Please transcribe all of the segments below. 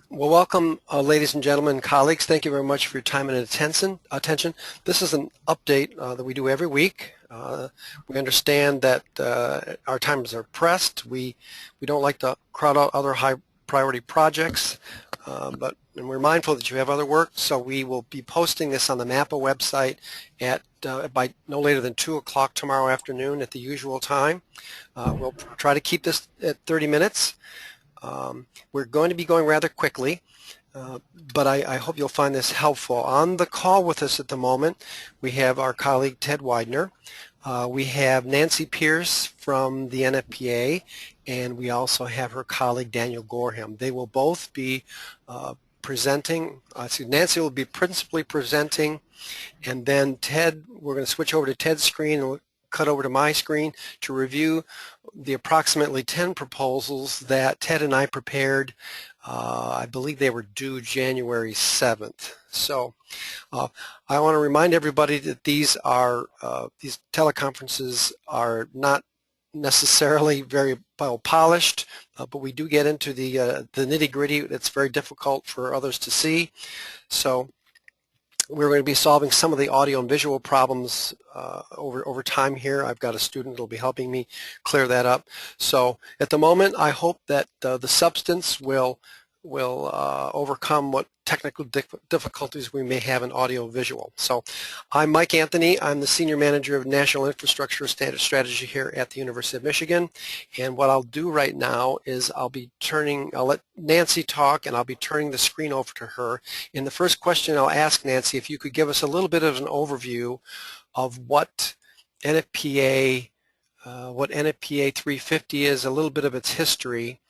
Well, welcome, ladies and gentlemen, colleagues. Thank you very much for your time and attention. This is an update that we do every week. We understand that our times are pressed. We don't like to crowd out other high priority projects, and we're mindful that you have other work, so we will be posting this on the MAPPA website at by no later than 2 o'clock tomorrow afternoon at the usual time. We'll try to keep this at 30 minutes. We're going to be going rather quickly, but I hope you'll find this helpful. On the call with us at the moment, we have our colleague Ted Weidner. We have Nancy Pearce from the NFPA, and we also have her colleague Daniel Gorham. They will both be presenting. Nancy will be principally presenting, and then Ted, we're going to switch over to Ted's screen and we'll cut over to my screen to review the approximately 10 proposals that Ted and I prepared. I believe they were due January 7th. So I want to remind everybody that these teleconferences are not necessarily very well polished, but we do get into the nitty-gritty. It's very difficult for others to see. So we're going to be solving some of the audio and visual problems over time here. I've got a student that will be helping me clear that up. So at the moment, I hope that the substance will overcome what technical difficulties we may have in audio visual. So I'm Mike Anthony. I'm the Senior Manager of National Infrastructure Strategy here at the University of Michigan. And what I'll do right now is I'll let Nancy talk, and I'll be turning the screen over to her. In the first question, I'll ask Nancy if you could give us a little bit of an overview of what NFPA 350 is, a little bit of its history,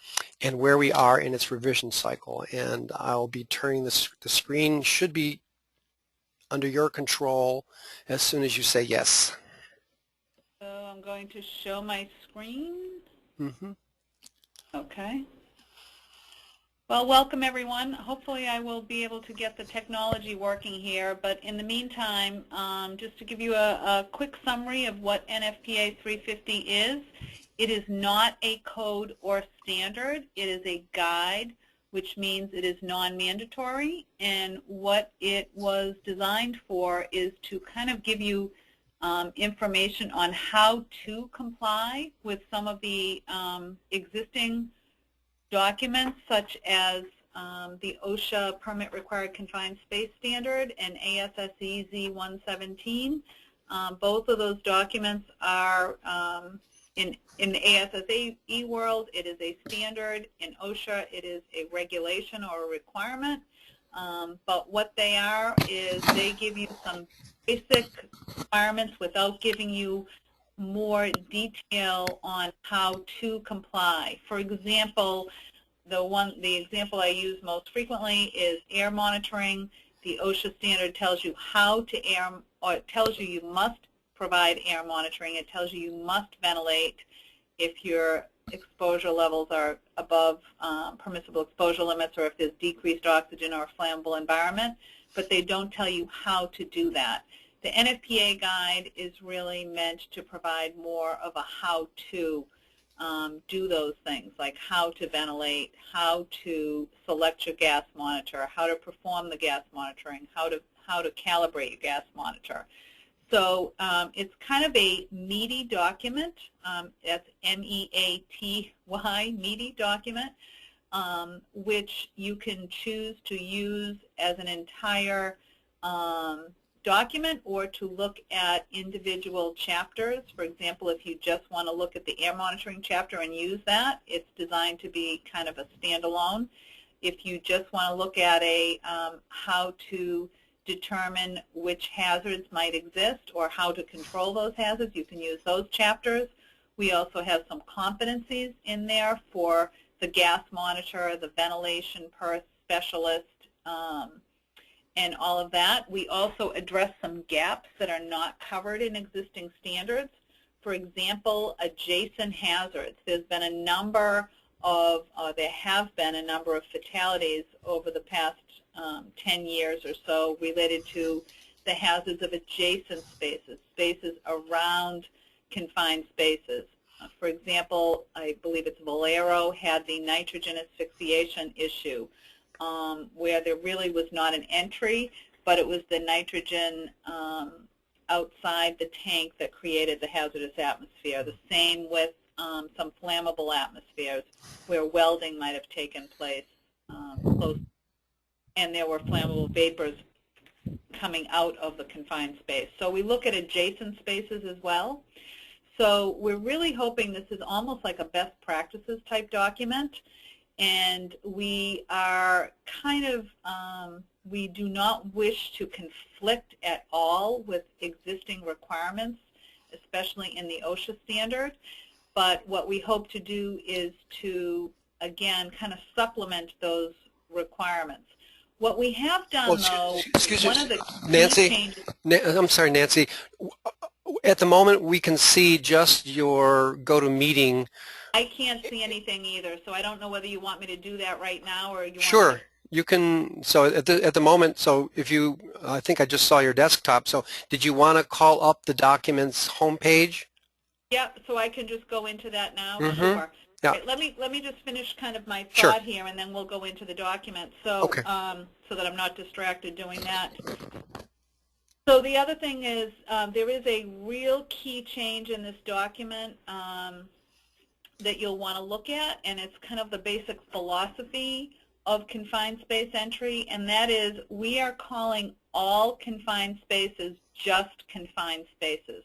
and where we are in its revision cycle. And I'll be turning the screen, should be under your control as soon as you say yes. So I'm going to show my screen. Mm-hmm. Okay. Well, welcome everyone. Hopefully I will be able to get the technology working here, but in the meantime, just to give you a quick summary of what NFPA 350 is, it is not a code or standard. It is a guide, which means it is non-mandatory, and what it was designed for is to kind of give you information on how to comply with some of the existing documents, such as the OSHA Permit Required Confined Space Standard and ASSE Z117. Both of those documents are in the ASSE world, it is a standard. In OSHA, it is a regulation or a requirement. But what they are is they give you some basic requirements without giving you more detail on how to comply. For example, the example I use most frequently is air monitoring. The OSHA standard tells you how to it tells you must provide air monitoring. It tells you must ventilate if your exposure levels are above permissible exposure limits, or if there's decreased oxygen or a flammable environment, but they don't tell you how to do that. The NFPA guide is really meant to provide more of a how-to do those things, like how to ventilate, how to select your gas monitor, how to perform the gas monitoring, how to calibrate your gas monitor. So it's kind of a meaty document. That's M-E-A-T-Y, meaty document, which you can choose to use as an entire document or to look at individual chapters. For example, if you just want to look at the air monitoring chapter and use that, it's designed to be kind of a standalone. If you just want to look at a how to determine which hazards might exist or how to control those hazards, you can use those chapters. We also have some competencies in there for the gas monitor, the ventilation per specialist, and all of that. We also address some gaps that are not covered in existing standards. For example, adjacent hazards. There have been a number of fatalities over the past 10 years or so related to the hazards of adjacent spaces, spaces around confined spaces. For example, I believe it's Valero had the nitrogen asphyxiation issue. where there really was not an entry, but it was the nitrogen outside the tank that created the hazardous atmosphere. The same with some flammable atmospheres where welding might have taken place close, and there were flammable vapors coming out of the confined space. So we look at adjacent spaces as well. So we're really hoping this is almost like a best practices type document, and we are kind of, we do not wish to conflict at all with existing requirements, especially in the OSHA standard, but what we hope to do is to, again, kind of supplement those requirements. What we have done, though, one of the Nancy, changes. I'm sorry, Nancy. At the moment, we can see just your GoToMeeting. I can't see anything either, so I don't know whether you want me to do that right now or you Sure. want me. You can, so at the moment, so if you, I think I just saw your desktop, so did you want to call up the documents homepage? Yep, so I can just go into that now? Mm-hmm. Sure. Yeah. Okay, let me just finish kind of my Sure. thought here, and then we'll go into the document, so, Okay. so that I'm not distracted doing that. So the other thing is there is a real key change in this document that you'll want to look at, and it's kind of the basic philosophy of confined space entry, and that is we are calling all confined spaces just confined spaces.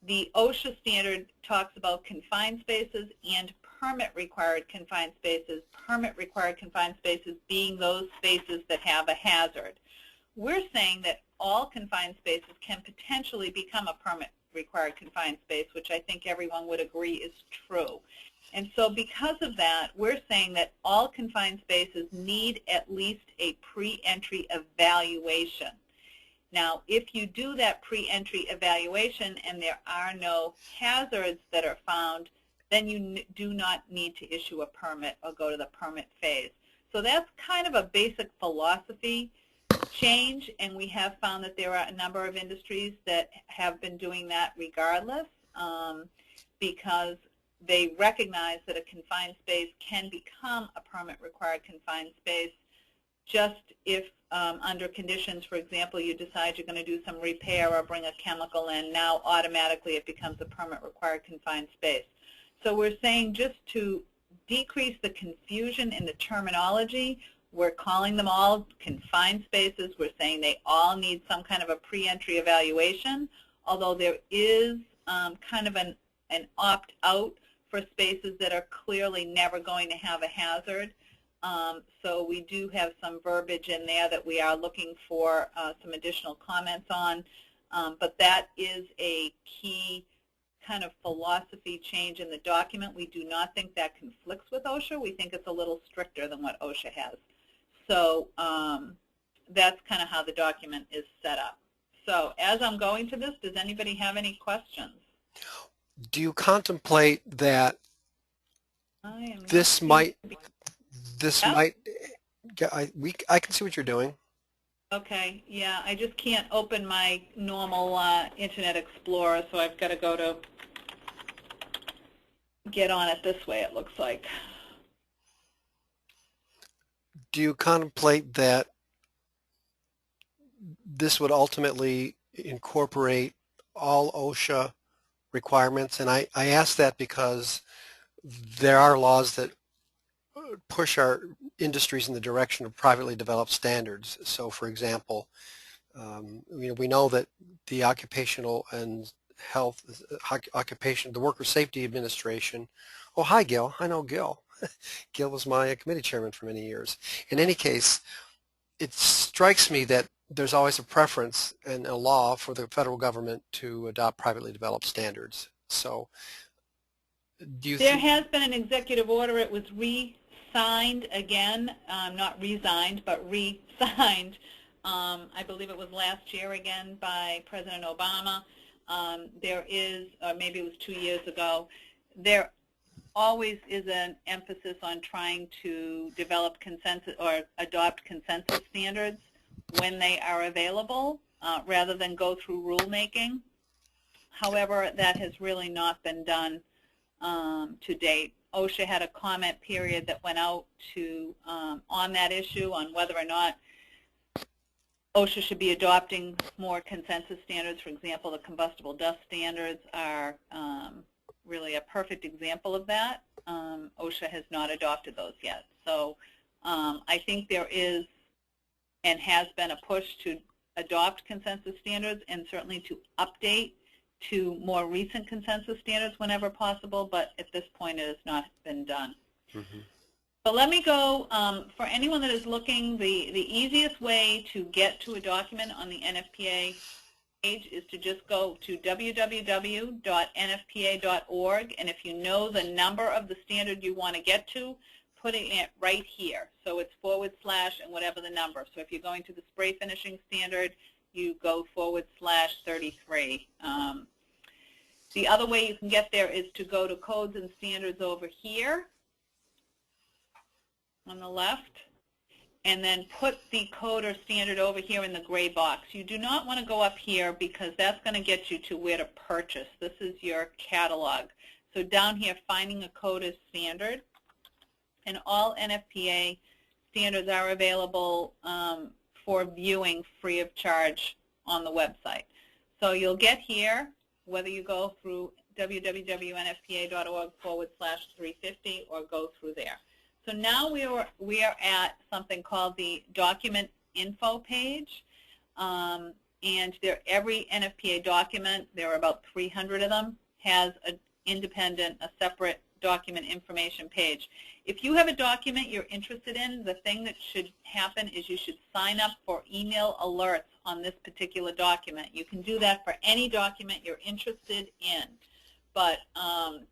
The OSHA standard talks about confined spaces and permit-required confined spaces, permit-required confined spaces being those spaces that have a hazard. We're saying that all confined spaces can potentially become a permit-required confined space, which I think everyone would agree is true. And so because of that, we're saying that all confined spaces need at least a pre-entry evaluation. Now, if you do that pre-entry evaluation and there are no hazards that are found, then you do not need to issue a permit or go to the permit phase. So that's kind of a basic philosophy change, and we have found that there are a number of industries that have been doing that regardless because they recognize that a confined space can become a permit-required confined space just if under conditions, for example, you decide you're going to do some repair or bring a chemical in, now automatically it becomes a permit-required confined space. So we're saying just to decrease the confusion in the terminology, we're calling them all confined spaces. We're saying they all need some kind of a pre-entry evaluation, although there is kind of an opt-out for spaces that are clearly never going to have a hazard. So we do have some verbiage in there that we are looking for some additional comments on, but that is a key kind of philosophy change in the document. We do not think that conflicts with OSHA. We think it's a little stricter than what OSHA has. So that's kind of how the document is set up. So as I'm going to this, does anybody have any questions? Do you contemplate that this might, I can see what you're doing. Okay, yeah, I just can't open my normal Internet Explorer, so I've got to go to get on it this way, it looks like. Do you contemplate that this would ultimately incorporate all OSHA requirements? And I ask that because there are laws that push our industries in the direction of privately developed standards. So, for example, we know that the Occupational and Health, the Worker Safety Administration. Oh, hi, Gil. I know Gil. Gil was my committee chairman for many years. In any case, it strikes me that there's always a preference and a law for the federal government to adopt privately developed standards. So, do you There has been an executive order. It was re-signed again, not resigned, but re-signed. I believe it was last year again by President Obama. There is, or maybe it was 2 years ago, there always is an emphasis on trying to develop consensus or adopt consensus standards when they are available rather than go through rulemaking. However, that has really not been done to date. OSHA had a comment period that went out to on that issue on whether or not OSHA should be adopting more consensus standards. For example, the combustible dust standards are really a perfect example of that. OSHA has not adopted those yet. So I think there is and has been a push to adopt consensus standards and certainly to update to more recent consensus standards whenever possible, but at this point it has not been done. Mm-hmm. So let me go, for anyone that is looking, the easiest way to get to a document on the NFPA page is to just go to www.nfpa.org, and if you know the number of the standard you want to get to, put it right here. So it's / and whatever the number. So if you're going to the spray finishing standard, you go /33. The other way you can get there is to go to codes and standards over here on the left, and then put the code or standard over here in the gray box. You do not want to go up here because that's going to get you to where to purchase. This is your catalog. So down here, finding a code or standard, and all NFPA standards are available for viewing free of charge on the website. So you'll get here, whether you go through www.nfpa.org/350 or go through there. So now we are at something called the document info page, and every NFPA document, there are about 300 of them, has an independent, a separate document information page. If you have a document you're interested in, the thing that should happen is you should sign up for email alerts on this particular document. You can do that for any document you're interested in, but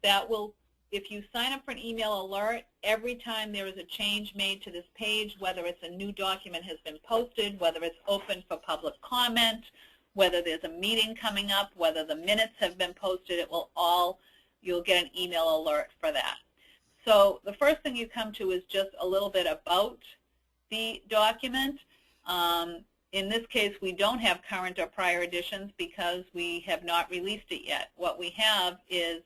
that will, if you sign up for an email alert, every time there is a change made to this page, whether it's a new document has been posted, whether it's open for public comment, whether there's a meeting coming up, whether the minutes have been posted, it will all, you'll get an email alert for that. So the first thing you come to is just a little bit about the document. In this case, we don't have current or prior editions because we have not released it yet. What we have is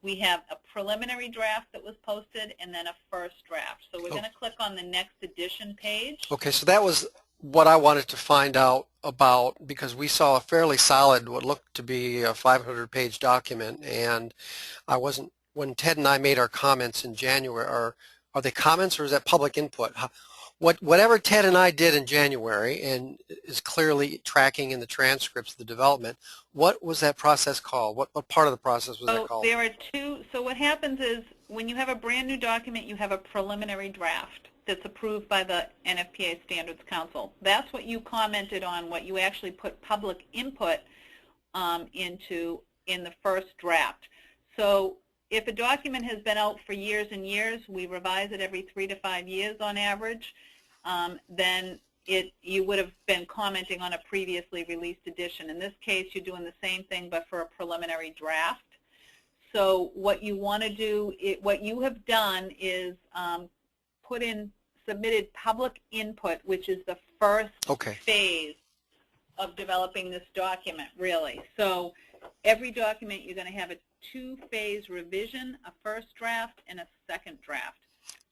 we have a preliminary draft that was posted and then a first draft. So we're going to click on the next edition page. Okay, so that was what I wanted to find out about, because we saw a fairly solid, what looked to be a 500-page document, and I wasn't, when Ted and I made our comments in January, are they comments or is that public input? Whatever Ted and I did in January and is clearly tracking in the transcripts of the development, what was that process called? What part of the process was that called? There are two. So what happens is when you have a brand new document, you have a preliminary draft that's approved by the NFPA Standards Council. That's what you commented on, what you actually put public input into in the first draft. So if a document has been out for years and years, we revise it every 3 to 5 years on average, then you would have been commenting on a previously released edition. In this case, you're doing the same thing but for a preliminary draft. So what you want to do, what you have done is submitted public input, which is the first phase of developing this document, really. So every document you're going to have a 2-phase revision, a first draft and a second draft.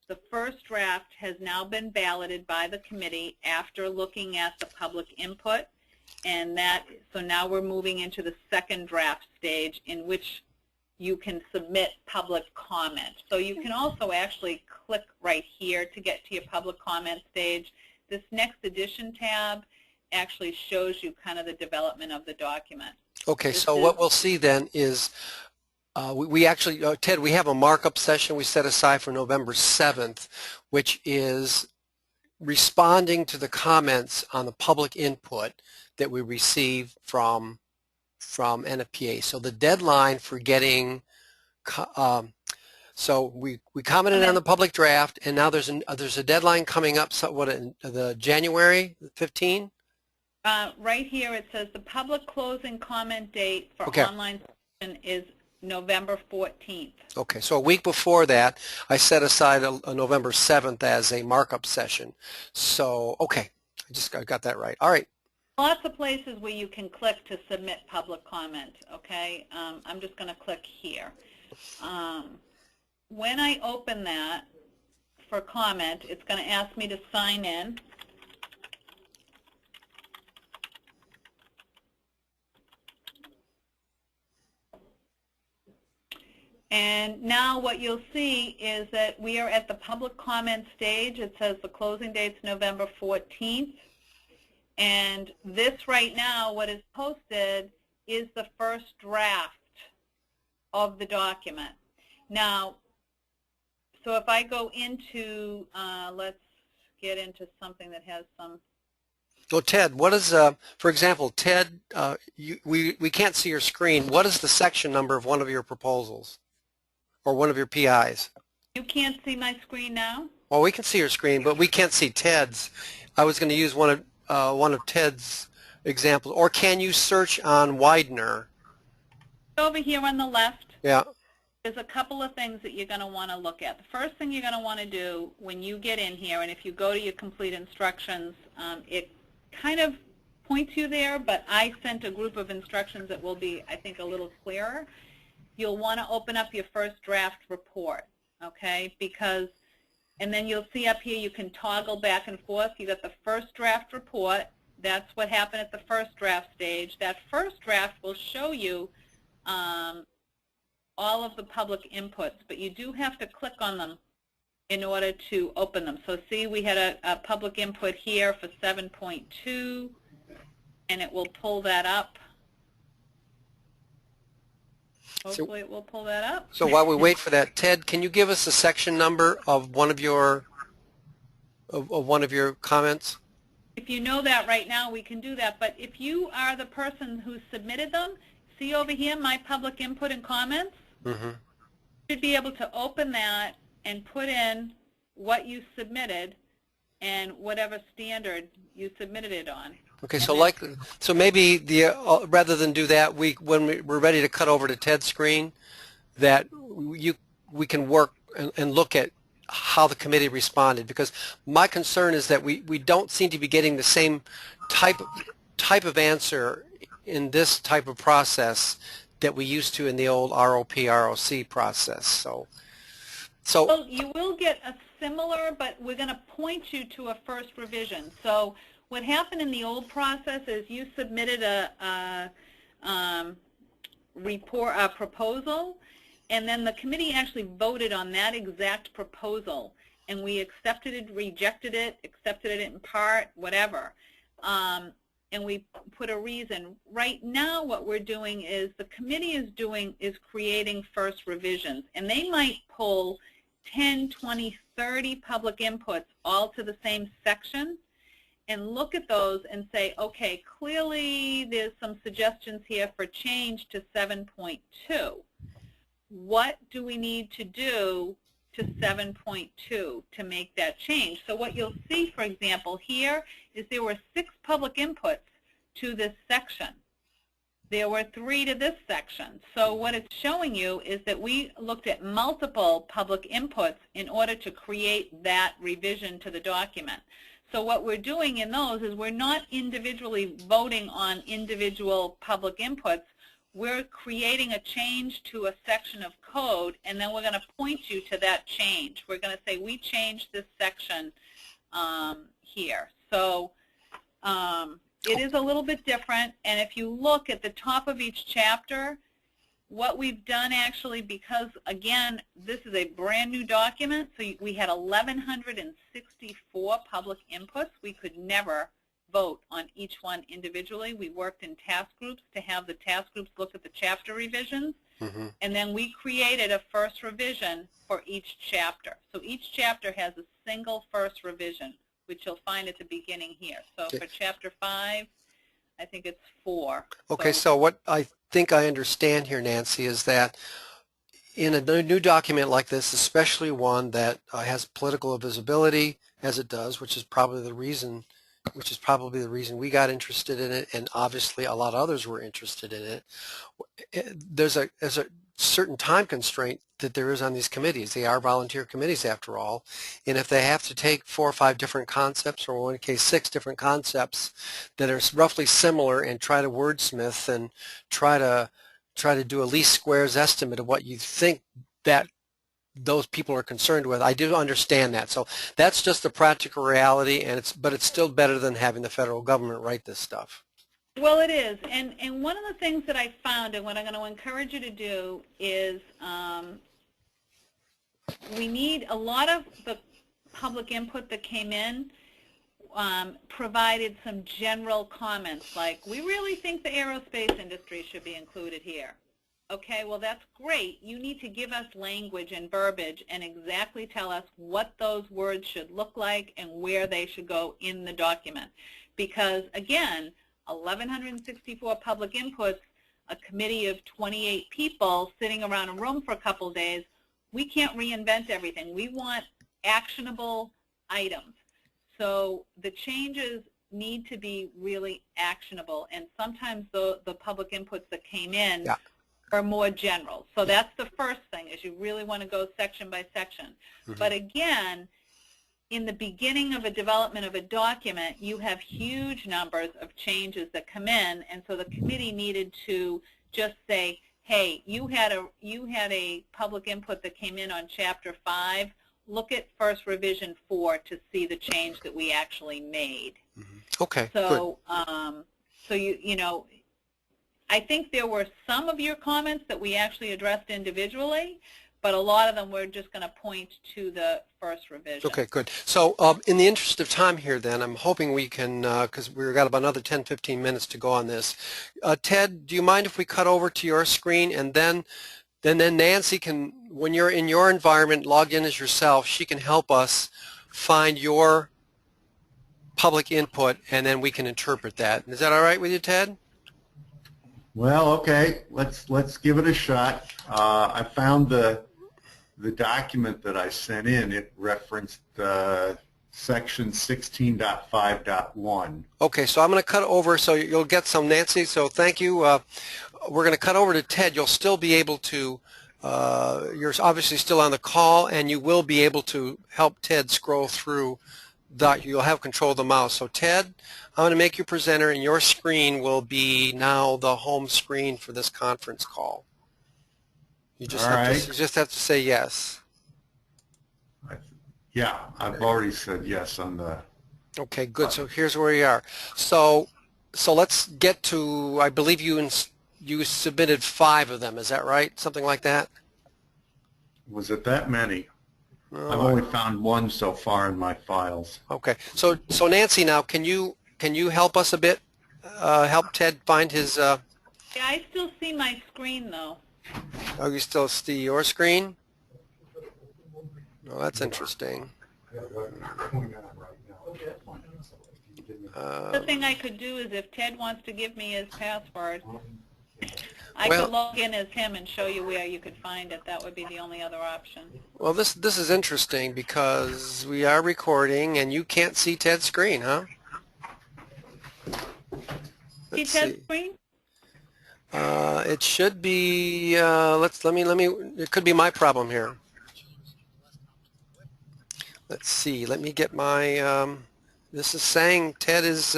The first draft has now been balloted by the committee after looking at the public input, and so now we're moving into the second draft stage in which you can submit public comment. So you can also actually click right here to get to your public comment stage. This next edition tab actually shows you kind of the development of the document. Okay, so what we'll see then is we actually, Ted, we have a markup session we set aside for November 7th, which is responding to the comments on the public input that we receive from NFPA. So the deadline for getting, so we commented on the public draft, and now there's a deadline coming up. So what, the January 15? Right here it says the public closing comment date for online session is November 14th. Okay, so a week before that, I set aside a November 7th as a markup session. So, okay, I got that right. All right. Lots of places where you can click to submit public comment, okay? I'm just going to click here. when I open that for comment, it's going to ask me to sign in. And now what you'll see is that we are at the public comment stage. It says the closing date's November 14th. And this right now, what is posted, is the first draft of the document. Now, so if I go into, let's get into something that has some. So Ted, what is, for example, Ted, we can't see your screen. What is the section number of one of your proposals or one of your PIs? You can't see my screen now? Well, we can see your screen, but we can't see Ted's. I was going to use one of Ted's examples. Or can you search on Weidner? Over here on the left. Yeah. There's a couple of things that you're going to want to look at. The first thing you're going to want to do when you get in here, and if you go to your complete instructions, it kind of points you there, but I sent a group of instructions that will be, I think, a little clearer. You'll want to open up your first draft report, okay? Because, and then you'll see up here you can toggle back and forth. You got the first draft report. That's what happened at the first draft stage. That first draft will show you all of the public inputs, but you do have to click on them in order to open them. So see, we had a public input here for 7.2, and it will pull that up. Hopefully it will pull that up. So while we wait for that, Ted, can you give us a section number of one of your comments? If you know that right now, we can do that. But if you are the person who submitted them, see over here, my public input and comments? Mm-hmm. You should be able to open that and put in what you submitted and whatever standard you submitted it on. Okay, so maybe rather than do that, when we're ready to cut over to Ted's screen, that we can work and look at how the committee responded, because my concern is that we don't seem to be getting the same type of answer in this type of process that we used to in the old ROP, ROC process. So well, you will get a similar, but we're going to point you to a first revision. So what happened in the old process is you submitted a proposal, and then the committee actually voted on that exact proposal, and we accepted it, rejected it, accepted it in part, whatever. And we put a reason. Right now what we're doing is the committee is creating first revisions, and they might pull 10, 20, 30 public inputs all to the same section and look at those and say, okay, clearly there's some suggestions here for change to 7.2. What do we need to do to 7.2 to make that change? So what you'll see, for example, here is there were 6 public inputs to this section. There were 3 to this section. So what it's showing you is that we looked at multiple public inputs in order to create that revision to the document. So what we're doing in those is we're not individually voting on individual public inputs. We're creating a change to a section of code, and then we're going to point you to that change. We're going to say, we changed this section here. So it is a little bit different, and if you look at the top of each chapter, what we've done actually, because again, this is a brand new document, so we had 1,164 public inputs. We could never vote on each one individually. We worked in task groups to have the task groups look at the chapter revisions, and then we created a first revision for each chapter. So each chapter has a single first revision, which you'll find at the beginning here. So for chapter 5, I think it's 4. Okay, so what I think I understand here, Nancy, is that in a new document like this, especially one that has political visibility, as it does, which is probably the reason we got interested in it, and obviously a lot of others were interested in it. There's a certain time constraint that there is on these committees. They are volunteer committees after all, and if they have to take 4 or 5 different concepts, or in one case 6 different concepts that are roughly similar, and try to wordsmith and try to do a least squares estimate of what you think that those people are concerned with. I do understand that. So that's just the practical reality, and but it's still better than having the federal government write this stuff. Well, it is, and one of the things that I found, and what I'm going to encourage you to do is, we need a lot of the public input that came in provided some general comments like, we really think the aerospace industry should be included here. Okay, well, that's great. You need to give us language and verbiage and exactly tell us what those words should look like and where they should go in the document. Because, again, 1,164 public inputs, a committee of 28 people sitting around a room for a couple of days, we can't reinvent everything. We want actionable items. So the changes need to be really actionable, and sometimes the public inputs that came in are more general. So that's the first thing, is you really want to go section by section. But again, in the beginning of a development of a document, you have huge numbers of changes that come in, and so the committee needed to just say, hey, you had a public input that came in on Chapter 5. Look at first revision 4 to see the change that we actually made. Okay. So, so you know, I think there were some of your comments that we actually addressed individually, but a lot of them we're just going to point to the first revision. Okay, good. So in the interest of time here then, I'm hoping we can, because we've got about another 10-15 minutes to go on this. Ted, do you mind if we cut over to your screen, and then Nancy can, when you're in your environment, logged in as yourself, she can help us find your public input, and then we can interpret that. Is that all right with you, Ted? Well, okay. Let's give it a shot. I found the document that I sent in. It referenced section 16.5.1. Okay, so I'm going to cut over so you'll get some, Nancy. So thank you. We're going to cut over to Ted. You'll still be able to, you're obviously still on the call, and you will be able to help Ted scroll through. You'll have control of the mouse. So Ted, I'm going to make you presenter, and your screen will be now the home screen for this conference call. You just, you just have to say yes. Yeah, I've already said yes on the... Okay, good. So here's where we are. So let's get to, I believe you submitted 5 of them. Is that right? Something like that? Was it that many? I've only found 1 so far in my files. Okay. So Nancy, now can you help us a bit? Help Ted find his... Yeah, I still see my screen, though. Oh, you still see your screen? Oh, that's interesting. The thing I could do is if Ted wants to give me his password, I could log in as him and show you where you could find it. That would be the only other option. Well, this is interesting because we are recording and you can't see Ted's screen, huh? See Ted's screen? It should be. Let me. It could be my problem here. Let's see. Let me get my. This is saying Ted is.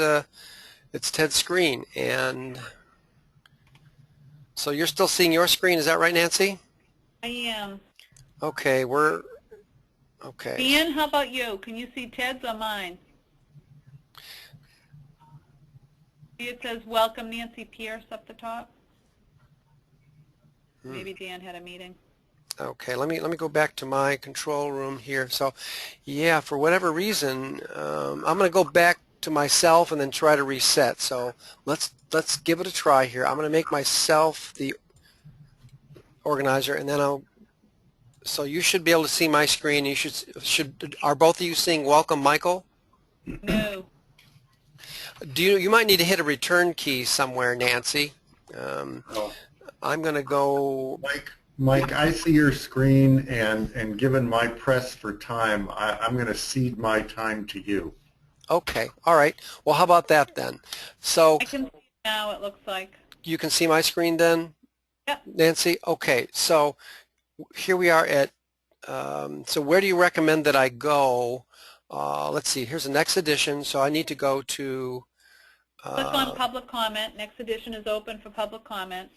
It's Ted's screen, and so you're still seeing your screen. Is that right, Nancy? I am. Okay, we're. Okay. Ian, how about you? Can you see Ted's or mine? See, it says "Welcome, Nancy Pearce" up the top. Maybe Dan had a meeting. Okay, let me go back to my control room here. So, yeah, for whatever reason, I'm going to go back to myself and then try to reset. So let's give it a try here. I'm going to make myself the organizer, and then so you should be able to see my screen. You are both of you seeing "Welcome, Michael"? No. You might need to hit a return key somewhere, Nancy. I'm going to go... Mike, I see your screen, and given my press for time, I'm going to cede my time to you. Okay. All right. Well, how about that then? So I can see now, it looks like. You can see my screen then? Yep. Nancy? Okay. So here we are at... so where do you recommend that I go? Let's see. Here's the next edition. So I need to go to... Click on public comment. Next edition is open for public comment.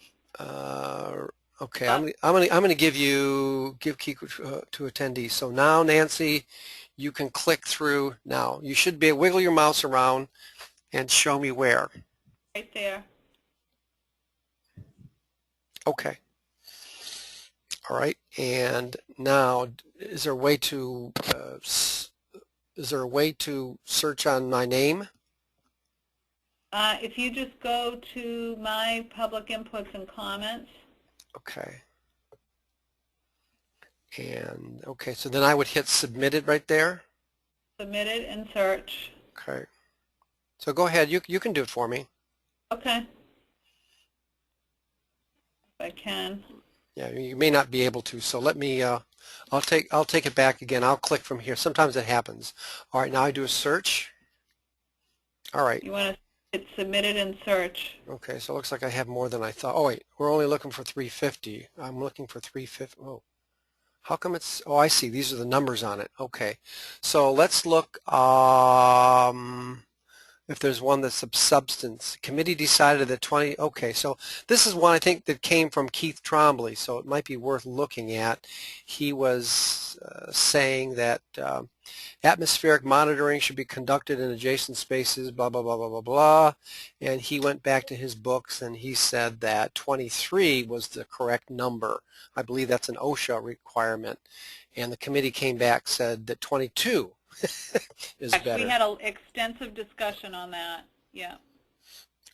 Okay, I'm gonna give key to attendees. So now, Nancy, you can click through now. You should be able to wiggle your mouse around and show me where. Right there. Okay. All right. And now, is there a way to search on my name? If you just go to my public inputs and comments. Okay. And okay, so then I would hit submitted right there. Submit it and search. Okay. So go ahead. You can do it for me. Okay. If I can. Yeah, you may not be able to. So let me. I'll take it back again. I'll click from here. Sometimes it happens. All right. Now I do a search. All right. You want to hit submitted and search. Okay. So it looks like I have more than I thought. Oh wait, we're only looking for 350. I'm looking for 350. Oh. How come it's, oh, I see. These are the numbers on it. Okay. So let's look if there's one that's of substance. Committee decided that 20, okay, so this is one I think that came from Keith Trombley, so it might be worth looking at. He was saying that atmospheric monitoring should be conducted in adjacent spaces, blah, blah, blah, blah, blah, blah. And he went back to his books and he said that 23 was the correct number. I believe that's an OSHA requirement. And the committee came back, said that 22 is better. We had an extensive discussion on that. Yeah.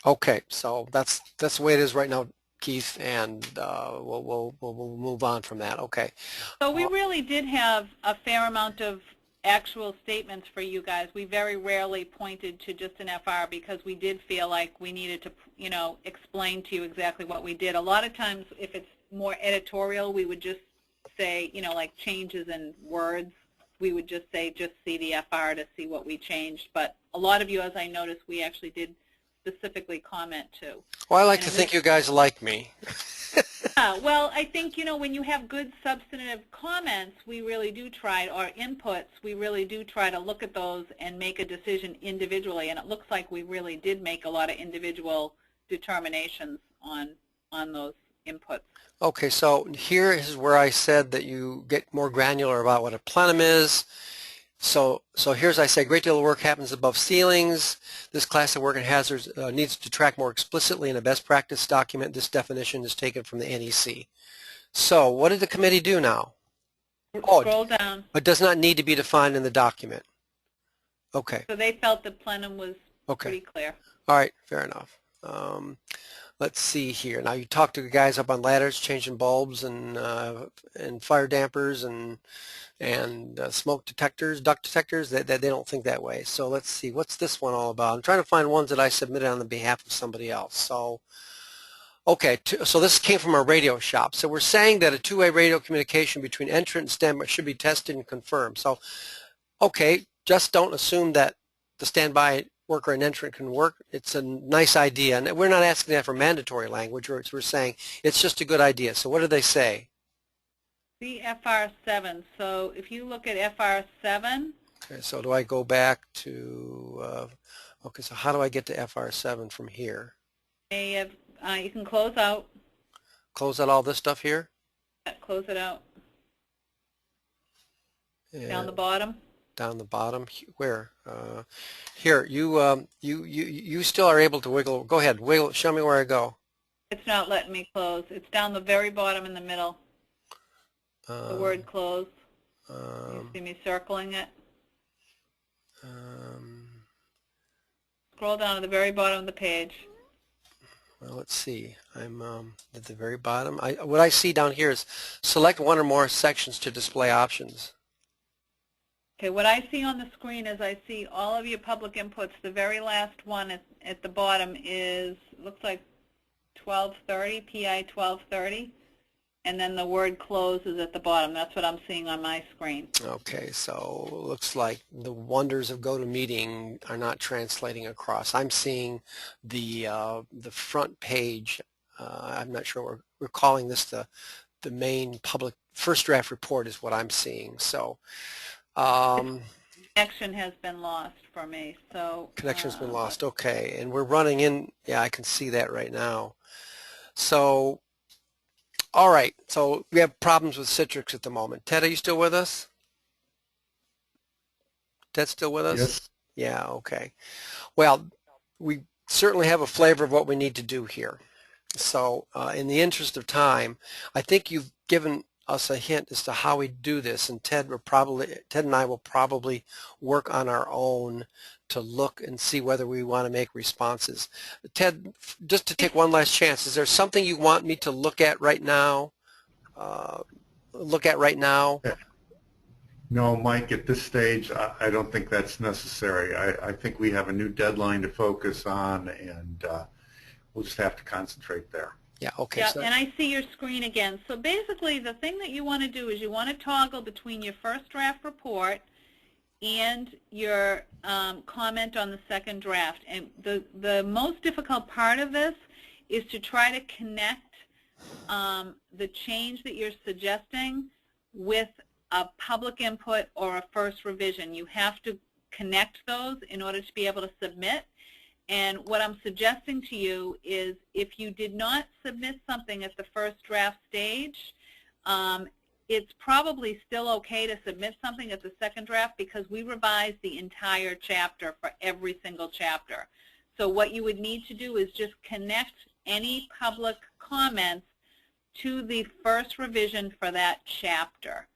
Okay, so that's the way it is right now, Keith, and we'll move on from that. Okay. So we really did have a fair amount of actual statements for you guys. We very rarely pointed to just an FR because we did feel like we needed to, you know, explain to you exactly what we did. A lot of times, if it's more editorial, we would just say, you know, like changes in words. We would just say, just see the FR to see what we changed. But a lot of you, as I noticed, we actually did specifically comment to. Well, I like to think you guys like me. Well, I think, you know, when you have good substantive comments, we really do try, or inputs, we really do try to look at those and make a decision individually. And it looks like we really did make a lot of individual determinations on those inputs. Okay, so here is where I said that you get more granular about what a plenum is. So here's I say, great deal of work happens above ceilings. This class of work and hazards needs to track more explicitly in a best practice document. This definition is taken from the NEC. So what did the committee do now? Scroll down. It does not need to be defined in the document. Okay. So they felt the plenum was pretty clear. All right, fair enough. Let's see here. Now you talk to the guys up on ladders, changing bulbs and fire dampers and smoke detectors, duct detectors. They don't think that way. So let's see. What's this one all about? I'm trying to find ones that I submitted on the behalf of somebody else. So, okay. So this came from our radio shop. So we're saying that a two-way radio communication between entrant and standby should be tested and confirmed. So, okay, just don't assume that the standby worker and entrant can work. It's a nice idea, and we're not asking that for mandatory language. We're saying it's just a good idea. So what do they say? The FR7. So if you look at FR7. Okay, so do I go back to, okay, so how do I get to FR7 from here? You can close out. Close out all this stuff here? Close it out. And down the bottom. Down the bottom. Where? Here. You still are able to wiggle. Go ahead. Wiggle. Show me where I go. It's not letting me close. It's down the very bottom in the middle. The word close. You see me circling it? Scroll down to the very bottom of the page. Well, let's see. I'm at the very bottom. What I see down here is select one or more sections to display options. Okay, what I see on the screen is I see all of your public inputs. The very last one at the bottom is, looks like 1230, PI 1230, and then the word close is at the bottom. That's what I'm seeing on my screen. Okay, so it looks like the wonders of GoToMeeting are not translating across. I'm seeing the front page. I'm not sure we're calling this the main public first draft report is what I'm seeing. So. Connection has been lost for me. So connection's been lost. Okay, and we're running in. Yeah, I can see that right now. So, All right, so we have problems with Citrix at the moment. Ted, are you still with us? Ted still with us? Yes. Yeah, okay. Well, we certainly have a flavor of what we need to do here. So in the interest of time, I think you've given us a hint as to how we do this, and Ted and I will probably work on our own to look and see whether we want to make responses. Ted, just to take one last chance, is there something you want me to look at right now? No, Mike, at this stage, I don't think that's necessary. I think we have a new deadline to focus on, and we'll just have to concentrate there. Yeah, okay. Yeah, So, and I see your screen again. So basically, the thing that you want to do is you want to toggle between your first draft report and your comment on the second draft. And the most difficult part of this is to try to connect the change that you're suggesting with a public input or a first revision. You have to connect those in order to be able to submit. And what I'm suggesting to you is if you did not submit something at the first draft stage, it's probably still okay to submit something at the second draft because we revised the entire chapter for every single chapter. So what you would need to do is just connect any public comments to the first revision for that chapter.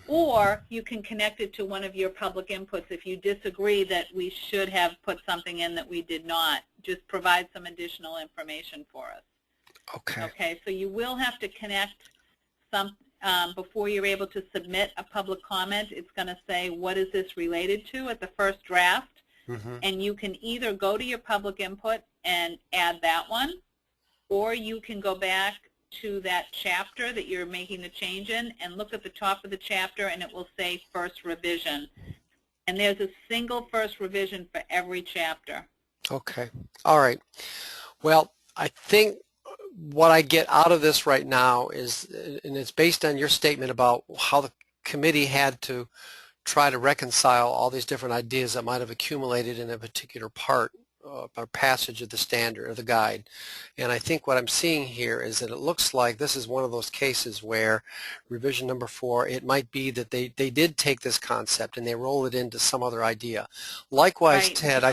Or you can connect it to one of your public inputs if you disagree that we should have put something in that we did not. Just provide some additional information for us. okay. Okay, so you will have to connect some before you're able to submit a public comment. It's going to say, what is this related to at the first draft? And you can either go to your public input and add that one, or you can go back to that chapter that you're making the change in and look at the top of the chapter and it will say first revision. And there's a single first revision for every chapter. Okay. All right. Well, I think what I get out of this right now is, and it's based on your statement about how the committee had to try to reconcile all these different ideas that might have accumulated in a particular part or passage of the standard or the guide. And I think what I'm seeing here is that it looks like this is one of those cases where revision number 4, it might be that they did take this concept and they roll it into some other idea. Likewise, Right. Ted,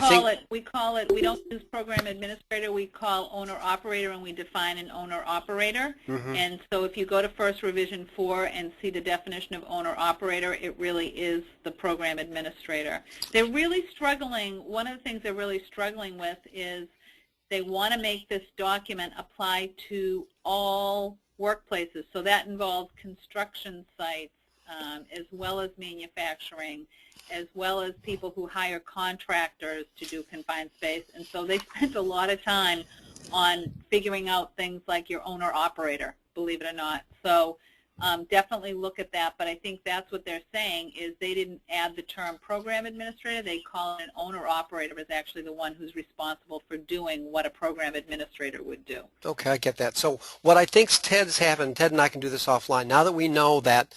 we don't use program administrator, we call owner operator, and we define an owner operator. And so if you go to first revision 4 and see the definition of owner operator, it really is the program administrator. They're really struggling. One of the things they're really struggling with is they want to make this document apply to all workplaces. So that involves construction sites as well as manufacturing, as well as people who hire contractors to do confined space. And so they spent a lot of time on figuring out things like your owner operator, believe it or not. So definitely look at that, but I think that's what they're saying is they didn't add the term program administrator. They call it an owner operator is actually the one who's responsible for doing what a program administrator would do. okay, I get that. So what I think's Ted's happened, Ted and I can do this offline. Now that we know that,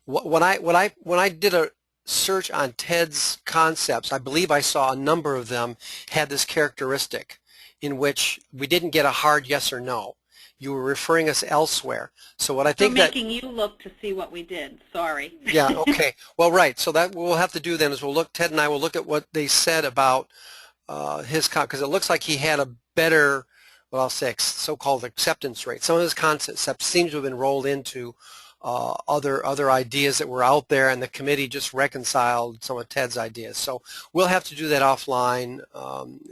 when I did a search on Ted's concepts, I believe I saw a number of them had this characteristic in which we didn't get a hard yes or no. You were referring us elsewhere. So what I think We're making you look to see what we did. Sorry. Yeah, okay. Well, right. So that what we'll have to do then is Ted and I will look at what they said about his because it looks like he had a better, well, I'll say so-called acceptance rate. Some of his concepts seem to have been rolled into other ideas that were out there, and the committee just reconciled some of Ted's ideas. So we'll have to do that offline,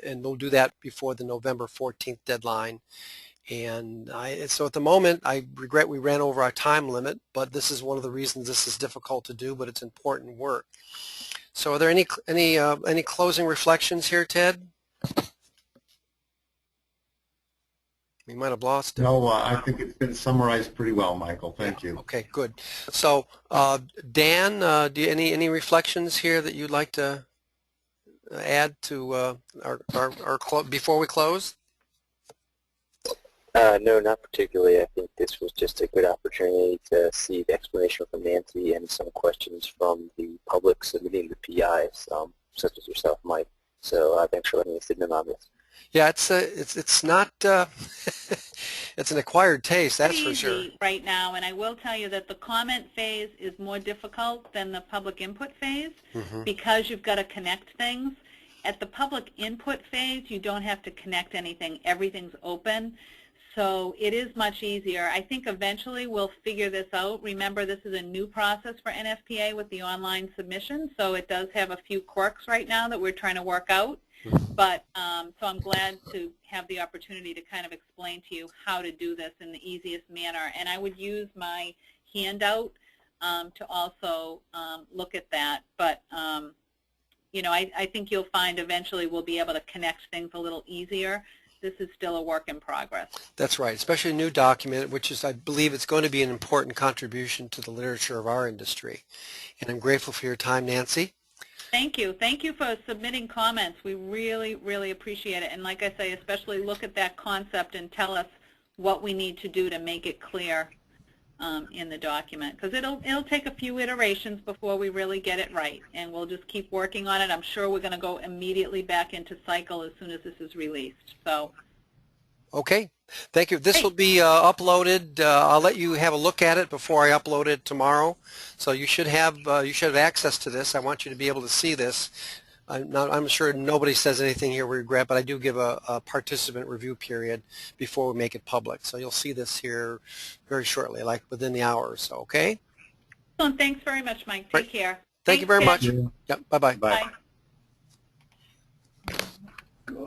and we'll do that before the November 14th deadline. And so at the moment, I regret we ran over our time limit, but this is one of the reasons this is difficult to do, but it's important work. So are there any closing reflections here, Ted? We might have lost it. No, I think it's been summarized pretty well, Michael. Thank you. Okay, good. So Dan, do you, any reflections here that you'd like to add to before we close? No, not particularly. I think this was just a good opportunity to see the explanation from Nancy and some questions from the public submitting the PIs, such as yourself, Mike. So thanks for letting us sit in on this. Yeah, it's not it's an acquired taste, that's for sure. Easy right now, and I will tell you that the comment phase is more difficult than the public input phase because you've got to connect things. At the public input phase, you don't have to connect anything. Everything's open. So it is much easier. I think eventually we'll figure this out. Remember, this is a new process for NFPA with the online submission, so it does have a few quirks right now that we're trying to work out. But so I'm glad to have the opportunity to kind of explain to you how to do this in the easiest manner. And I would use my handout to also look at that. But you know, I think you'll find eventually we'll be able to connect things a little easier. This is still a work in progress. That's right, especially a new document, which is, I believe, it's going to be an important contribution to the literature of our industry. And I'm grateful for your time, Nancy. Thank you. Thank you for submitting comments. We really, really appreciate it. And like I say, especially look at that concept and tell us what we need to do to make it clear in the document. Because it'll take a few iterations before we really get it right. And we'll just keep working on it. I'm sure we're going to go immediately back into cycle as soon as this is released. So. Okay. Thank you. This will be uploaded. I'll let you have a look at it before I upload it tomorrow. So you should have access to this. I want you to be able to see this. I'm sure nobody says anything here we regret, but I do give a participant review period before we make it public. So you'll see this here very shortly, like within the hour or so. Okay. Well, thanks very much, Mike. Take care. Thank you very much. Yep. Bye-bye. Bye. Bye.